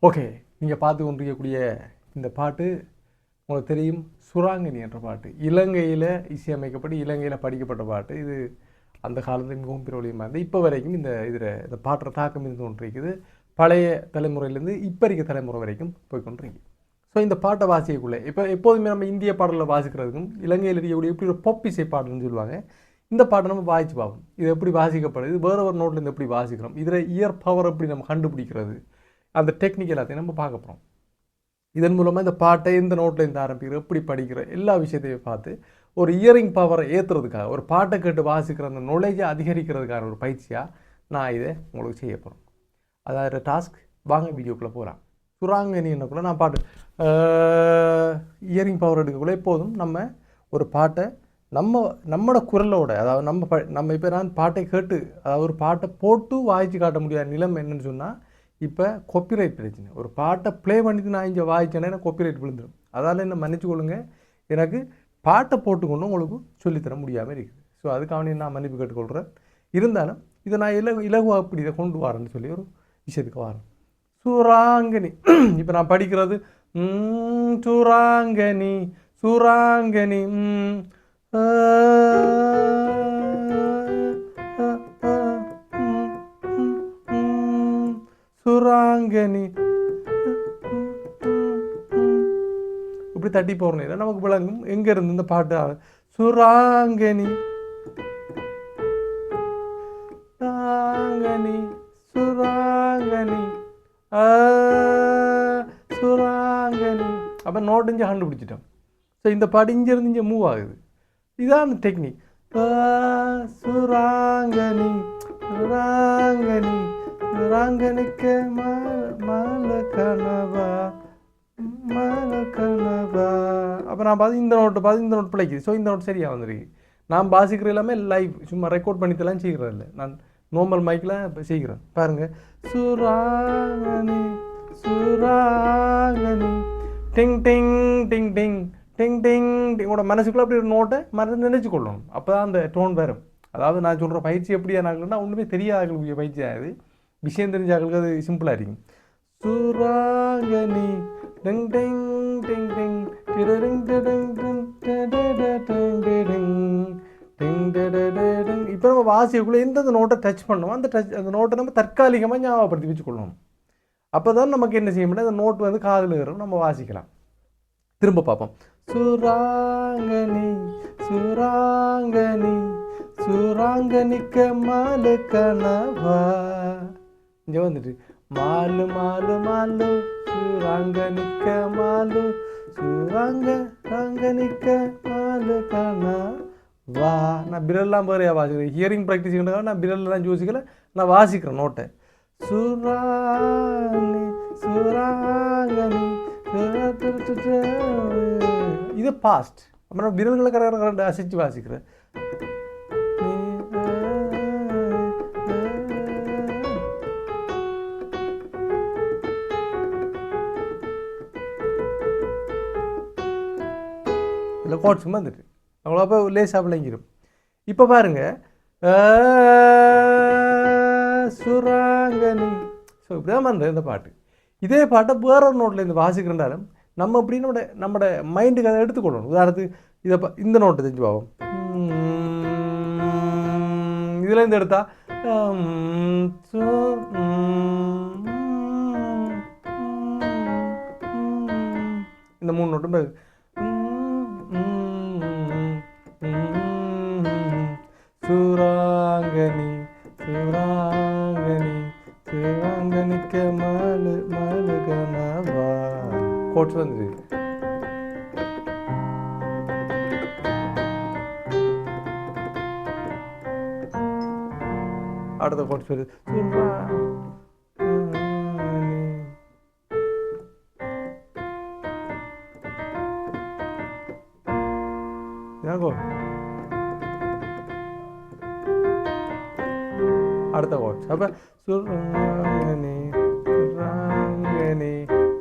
Okay, நீங்கள் பார்த்து கொண்டிருக்கக்கூடிய இந்த பாட்டு உங்களுக்கு தெரியும், சுராங்கினி என்ற பாட்டு. இலங்கையில் இசையமைக்கப்பட்டு இலங்கையில் படிக்கப்பட்ட பாட்டு. இது அந்த காலத்தில் மிகவும் பிரபலியமாக இருந்தது. இப்போ வரைக்கும் இந்த பாட்டுற தாக்கம் இருந்து கொண்டிருக்குது. பழைய தலைமுறையிலேருந்து இப்போ இருக்க தலைமுறை வரைக்கும் போய்கொண்டிருக்கு. ஸோ இந்த பாட்டை வாசிக்கக்குள்ளே இப்போ எப்போதுமே நம்ம இந்திய பாடலில் வாசிக்கிறதுக்கும் இலங்கையில் இருக்கக்கூடிய எப்படி ஒரு பொப் இசை பாடல்னு சொல்லுவாங்க. இந்த பாட்டை நம்ம வாசித்து பார்ப்போம். இது எப்படி வாசிக்கப்படுது, வேறு ஒரு நோட்லேருந்து எப்படி வாசிக்கிறோம், இதில் இயர் பவர் எப்படி நம்ம கண்டுபிடிக்கிறது, அந்த டெக்னிக் எல்லாத்தையும் நம்ம பார்க்க போகிறோம். இதன் மூலமாக இந்த பாட்டை எந்த நோட்டில் இருந்து ஆரம்பிக்கிற, எப்படி படிக்கிற எல்லா விஷயத்தையும் பார்த்து ஒரு இயரிங் பவரை ஏற்றுறதுக்காக, ஒரு பாட்டை கேட்டு வாசிக்கிற அந்த நாலேஜை அதிகரிக்கிறதுக்கான ஒரு பயிற்சியாக நான் இதை உங்களுக்கு செய்ய போகிறேன். அதாவது டாஸ்க். வாங்க வீடியோக்குள்ளே போகலாம். சுராங்கினி என்னக்குள்ள நான் பாட்டு இயரிங் பவர் எடுக்கக்குள்ள எப்போதும் நம்ம ஒரு பாட்டை நம்மளோட குரலோட, அதாவது நம்ம இப்போ நான் பாட்டை கேட்டு, அதாவது ஒரு பாட்டை போட்டு வாய்ச்சி காட்ட முடியாத நிலைமை என்னன்னு சொன்னால், இப்போ காப்பிரைட் பிரச்சனை. ஒரு பாட்டை ப்ளே பண்ணிட்டு நான் இங்கே வாய்ச்சேன்னா எனக்கு காப்பிரைட் விழுந்துடும். அதால் என்ன மன்னிச்சு கொள்ளுங்க, எனக்கு பாட்டை போட்டுக்கொண்டு உங்களுக்கு சொல்லித்தர முடியாமல் இருக்குது. ஸோ அதுக்காக நான் மன்னிப்பு கேட்டுக்கொள்கிறேன். இருந்தாலும் இதை நான் இலகுவாக அப்படி இதை கொண்டு வரேன்னு சொல்லி ஒரு விஷயத்துக்கு வரேன். சுராங்கினி. இப்போ நான் படிக்கிறது சுராங்கனி சுராங்கனி சுராங்கனி இப்படி தட்டி போகிறோம். நமக்கு விளங்கும் எங்கே இருந்து இந்த பாட்டு. சுராங்கனி சுராங்கனி சுராங்கனி சுராங்கனி. அப்போ நோட்டு இங்கே கண்டுபிடிச்சிட்டோம். ஸோ இந்த பாட்டு இங்கேருந்து இங்கே மூவ் ஆகுது. இதுதான் அந்த டெக்னிக். சுராங்கனி சுராங்கனி சுராங்கனிக்க மால கனவா மால கனவா. அப்போ நான் பார்த்து இந்த நோட்டு பிழைக்குது. ஸோ இந்த நோட் சரியாக வந்துருக்கு. நான் வாசிக்கிற எல்லாமே லைவ், சும்மா ரெக்கார்ட் பண்ணித்தெல்லாம் செய்கிறேன் இல்லை, நான் நார்மல் மைக்கில் செய்கிறேன். பாருங்கள். சுராங்கனி சுராங்கனி டிங் டிங் டிங் டிங் டிங் டிங் டிங். உங்களோட மனசுக்குள்ளே அப்படி ஒரு நோட்டை நினைச்சு கொள்ளணும். அப்போ தான் அந்த டோன் வரும். அதாவது நான் சொல்கிற பயிற்சி எப்படியானாங்கன்னா ஒன்றுமே தெரியாதவர்களுக்கு பயிற்சி ஆகுது, விஷயம் தெரிஞ்சாக்களுக்கு அது சிம்பிளாக இருக்கும். சுராங்கனி டிங் டிங் டிங் டிங் டிங் டிங். இப்போ நம்ம வாசிக்குள்ளே எந்தெந்த நோட்டை டச் பண்ணோம், அந்த நோட்டை நம்ம தற்காலிகமாக ஞாபகப்படுத்தி வச்சுக்கொள்ளணும். அப்போ தான் நமக்கு என்ன செய்ய முடியாது, அந்த நோட்டு வந்து காதில் ஏறும், நம்ம வாசிக்கலாம். திரும்ப பார்ப்போம். சுராங்கனி சுராங்கனி சுராங்கனிக்க மாலு கனவா. இங்கே வந்துட்டு மாலு மாலு மாலு சுராங்கனிக்க மாலு சுராங்கனிக்க மாலு கனவா. நான் பிரெல்லாம் பேரையா வாசிக்கிறேன். ஹியரிங் ப்ராக்டிஸ் நான் பிரெல்லாம் யோசிக்கல, நான் வாசிக்கிறேன் நோட்டை. சுராங்கனி சுராங்கனி. இது பாஸ்ட். அப்புறம் விரல்களை கரெக்டாக அசைச்சு வாசிக்கிறேன். இல்லை கோட்ஸும் வந்துட்டு அவ்வளோ அப்போ லேசாக விளங்கிடும். இப்போ பாருங்க, சுராங்கனி. ஸோ இப்படி தான் வந்தது இந்த பாட்டு. இதே பாட்டை வேற ஒரு நோட்டில் இருந்து வாசிக்கிறனாலும் நம்ம அப்படி நம்மளோட மைண்டுக்கு அதை எடுத்துக்கொள்ளணும். உதாரணத்துக்கு இந்த நோட்டு தெரிஞ்சு பார்ப்போம். இதுலேருந்து எடுத்தா இந்த 3 நோட்டு சுராங்கனி சுராங்கனி சுராங்கனிக்க மாலு மாலு கனவா. கோட்ஸ் வந்துது. அடுத்த கோட்ஸ் வருது. அடுத்த கோட்ஸ். அப்போ சுராங்கனி சுராங்கனி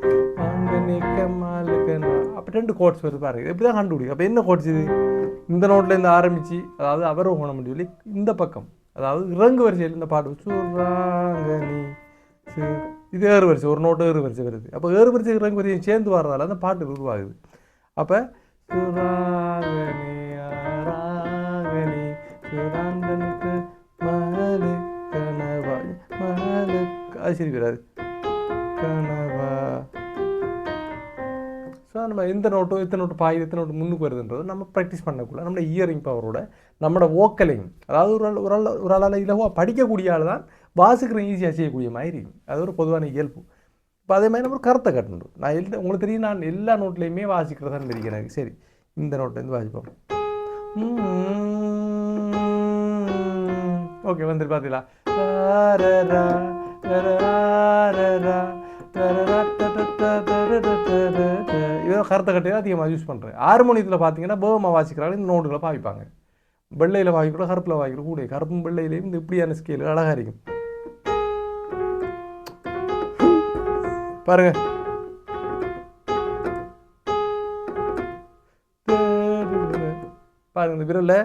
சுராங்கனிக்க மாலு கனவா. அப்போ 2 கோட்ஸ் வருது பாருங்க. எப்படி தான் கண்டுபிடிக்கும். அப்போ என்ன கோட்ஸ் இது? இந்த நோட்லேருந்து ஆரம்பித்து, அதாவது அவரோகணம் சொல்லி இந்த பக்கம், அதாவது இறங்கு வரிசையில் இந்த பாட்டு சுராங்கனி இது ஏறு வரிசை, ஒரு நோட்டு ஏறு வரிசை வருது. அப்போ ஏறு வரிசை இறங்கு வரிசை சேர்ந்து வர்றதால அந்த பாட்டு உருவாகுது. அப்போ சுராங்கனி ராங்கனி சுராங்கனுக்கு மகளு கனவா மகளு அது சரி வராது கனவா. ஸோ நம்ம எந்த நோட்டும் எத்தனை நோட்டு பாயுது எத்தனை நோட்டு முன்னுக்கு வருதுன்றது நம்ம ப்ராக்டிஸ் பண்ணக்குள்ள நம்மளோட இயரிங் பவரோட நம்மளோட வோக்கலையும், அதாவது ஒரு ஆளால் இலவாக படிக்கக்கூடிய ஆள் தான் வாசிக்கிற ஈஸியாக செய்யக்கூடிய மாதிரி இருக்கும். அது ஒரு பொதுவான இயல்பு. இப்போ அதே மாதிரி நம்ம ஒரு கருத்தை கட்டணும். நான் உங்களுக்கு தெரியும், நான் எல்லா நோட்லேயுமே வாசிக்கிறதான்னு தெரியும் எனக்கு. சரி, இந்த நோட்லேருந்து வாசிப்போம். ஓகே, வந்துட்டு பார்த்தீங்களா? இதை கருத்தை கட்டி அதிகமாக யூஸ் பண்ணுறேன். ஹார்மோனியத்தில் பார்த்தீங்கன்னா பேகமாக வாசிக்கிறாங்க, இந்த நோட்டுகளை பாவிப்பாங்க. வெள்ளையில் வாங்கிக்கூட கருப்பில் வாங்கிக்கூட கூட கருப்பும் வெள்ளையிலையும் இந்த இப்படியான ஸ்கேல் அழகாக இருக்கும் பாருங்க. பாருங்க இந்த விரல்ல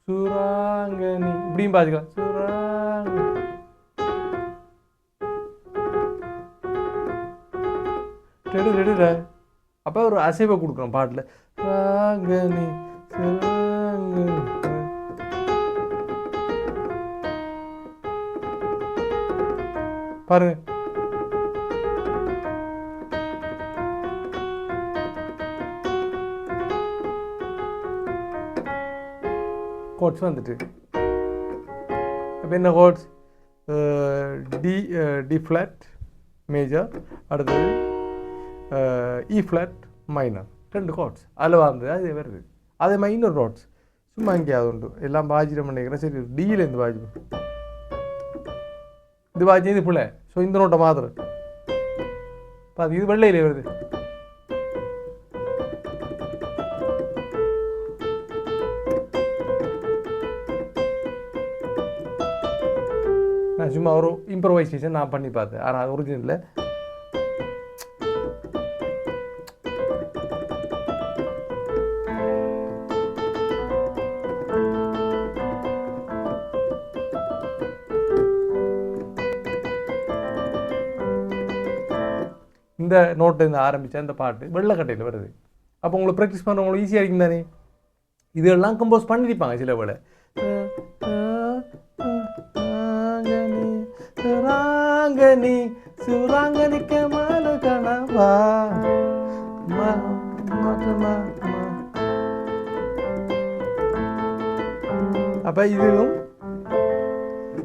சுராங்கனி இப்படியும் பாதிக்கலாம். சுராங்க அப்போ ஒரு அசைவை கொடுக்குறோம் பாட்டில். ராங்கனி பாருங்க. கோட்ஸ் வந்துட்டு அப்போ என்ன கோட்ஸ்? டி ஃப்ளாட் மேஜர், அடுத்தது இ ஃப்ளாட் மைனர், 2 கோட்ஸ் அதில் வந்து அது வருது. அதே மாதிரி இன்னொரு நோட்ஸ் சும்மா எங்கேயாவது உண்டு எல்லாம் பாஜிடம் பண்ணிக்கிறேன். சரி, டியிலேருந்து பாஜி இது பாஜி இது பிள்ளை. ஸோ இந்த நோட்டை மாத்திரம் பார்த்து இது வெள்ளையிலே வருது. நான் சும்மா ஒரு இம்ப்ரவைசேஷன் நான் பண்ணி பார்த்தேன், ஆனால் அது ஒரிஜினலில் இந்த நோட்டில் ஆரம்பித்த அந்த பாட்டு வெள்ளைக்கட்டையில் வருது. அப்போ உங்களுக்கு ப்ராக்டிஸ் பண்ணுறவங்களுக்கு ஈஸியாக இருக்கும் தானே. இதெல்லாம் கம்போஸ் பண்ணியிருப்பாங்க சில வேளை. சுராங்கனி சுராங்கனிக்க மல கனவா. அப்போ இதுவும்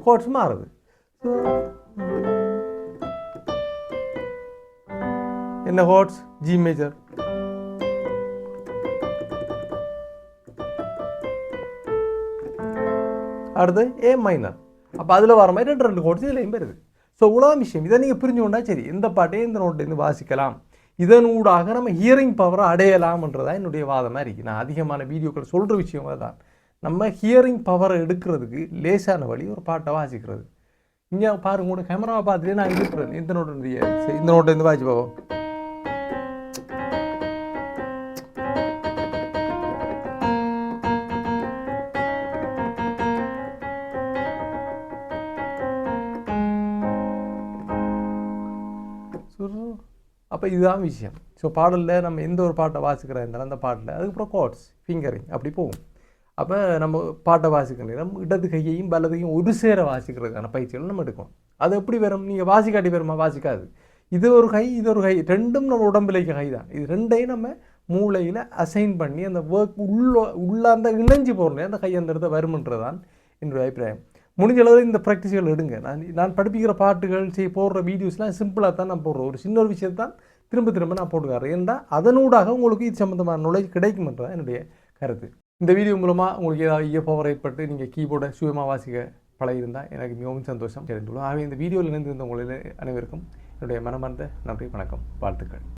கோட்ஸ் மாறுது. என்ன கோட்ஸ்? G major. அடுத்து ஏ மைனர். அப்போ அதில் வர மாதிரி 2 கோட்ஸ் இதுலையும் வருது. ஸோ இவ்வளோ விஷயம் இதை நீங்கள் புரிஞ்சுக்கொண்டா சரி, எந்த பாட்டையும் இந்த நோட்லேருந்து வாசிக்கலாம், இதனூடாக நம்ம ஹியரிங் பவரை அடையலாம்ன்றதான் என்னுடைய வாதமாக இருக்குது. நான் அதிகமான வீடியோக்கள் சொல்கிற விஷயம் தான், நம்ம ஹியரிங் பவரை எடுக்கிறதுக்கு லேசான வழி ஒரு பாட்டை வாசிக்கிறது. இங்கே பாருங்க, கூட கேமராவை பார்த்துட்டு நான் இருக்கிறேன் இந்த நோட்லேருந்து வாசி போவோம். அப்போ இதுதான் விஷயம். ஸோ பாடலில் நம்ம எந்த ஒரு பாட்டை வாசிக்கிறா இருந்தாலும் அந்த பாட்டில் அதுக்கப்புறம் கோட்ஸ் ஃபிங்கரிங் அப்படி போகும். அப்போ நம்ம பாட்டை வாசிக்கிற நேரம் இடது கையையும் வலதையும் ஒரு சேர வாசிக்கிறதுக்கான பயிற்சிகள் நம்ம எடுக்கணும். அது எப்படி வரும்? நீங்கள் வாசிக்காட்டி வருமா? வாசிக்காது. இது ஒரு கை, இது ஒரு கை, ரெண்டும் நம்ம உடம்புலைக்கு கை தான். இது ரெண்டையும் நம்ம மூளையில் அசைன் பண்ணி அந்த ஒர்க் உள்ளாந்த இணைஞ்சு போகிறோம் அந்த கை அந்த இடத்த வருமன்றது தான் என்னுடைய அபிப்பிராயம். முடிஞ்ச அளவு இந்த ப்ராக்டிஸ்கள் எடுங்க. நான் படிப்பிக்கிற பாட்டுகள் போடுற வீடியோஸ்லாம் சிம்பிளாக தான் நான் போடுறேன். ஒரு சின்ன ஒரு விஷயத்தை தான் திரும்ப நான் போட்டுக்காரேன். ஏன்னா அதனூடாக உங்களுக்கு இது சம்மந்தமான நாலேஜ் கிடைக்கும்ன்றது தான் என்னுடைய கருத்து. இந்த வீடியோ மூலமாக உங்களுக்கு ஏதாவது இயப்பவர் ஏற்பட்டு நீங்கள் கீபோர்டை சுயமாக வாசிக்க பழகிருந்தால் எனக்கு மிகவும் சந்தோஷம் தெரிந்துள்ளோம். ஆகவே இந்த வீடியோவில் இணைந்திருந்த உங்களில் அனைவருக்கும் என்னுடைய மனமார்ந்த நன்றி, வணக்கம், வாழ்த்துக்கள்.